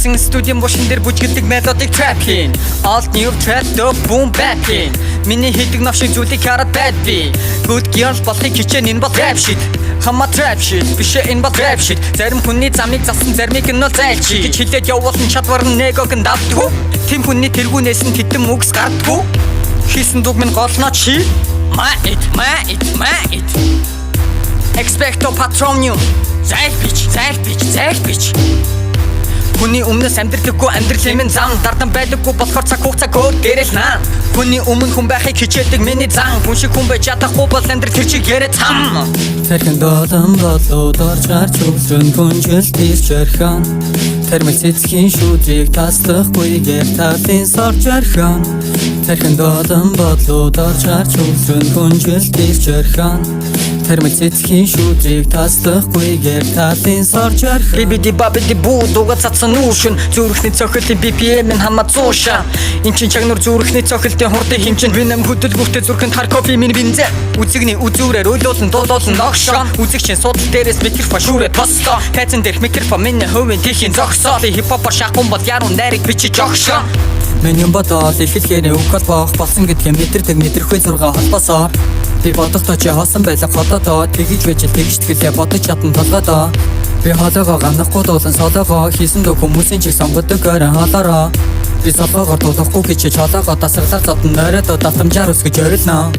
Хичээсэн студийн бушин дээр бүжгэлдэг мелодик trap-ийн Alt new trap dope boom bap-ийн Миний хийдэг навшиг зүйлийг хараад bad би Good girls болохыг хичээн энэ бол rap shit Хама trap shit бишээ энэ бол rap shit Зарим хүний замыг засан зармыг нь зайлчи гэж хэлээд явуулсан чадвар нь негог нь давдгүү Тэм хүний тэргүүнээс нь титэн үгс гардгүү Хийсэн дуг минь голноо чи Ma it Expecto Patronum Зайлбич Хүний өмнөөс амьдралгүй амьдрал минь зам Дардан байдаггүй болохоор цаг хугацаа код гэрэл наа Хүний өмнө хүн байхыг хичээдэг миний зан Хүн шиг хүн байж чадахгүй бол амьдрал тэр чиг яриа цам Тэрхэн долон болоод орж гарч өгсөн хүнжил тийс жархан Тэрмэл цэцгийн шүүдрийг таслахгүйгээр талын сорж жархан Тэрхэн долон болоод орж гарч өгсөн хүнжил тийс жархан Тэрмэл цэцгийн шүүдрийг таслахгүйгээр талын сорж жархан Бибиди бабиди бүү дуга цацсан үүшин Зүрхний цохилтын BPM нь хамаа 100 шаа Энд чин чагнур зүрхний цохилтын хурдын хэмжин Винам хөдөлгүүртээ зүрхэнд хар кофе минь бинзэ Үзэгний үзүүрээр уйлуулан дуулуулан ногшоо Үзэгчийн судал дээрээс микрофон шүүрээ тосто Тайзан дээрх микрофон миний хувийн тэхийн зогсоо Би хипхопор шахун бол яруу найрыг бичиж огшоо Мен юм бодоод илэрхээрээ үгэл боох болсон гэдгээ мэдэрдэг мэдрэхгүй зурга холбосоор Би бодохдоо чи хоосон байлаа хотодоо Тэгж байж тэгж тгэлээ бодож чадан толгойдоо Би хоолойгоо гамнахгүй дуулан солоогоо Хийсэн дөө хүмүүсийн чиг сонгодог өрөн хоолороо Би солоогоор дуулахгүй гэж хоолойгоо тасарлаар зодон нойроод давтамжаар үсгэж орилноо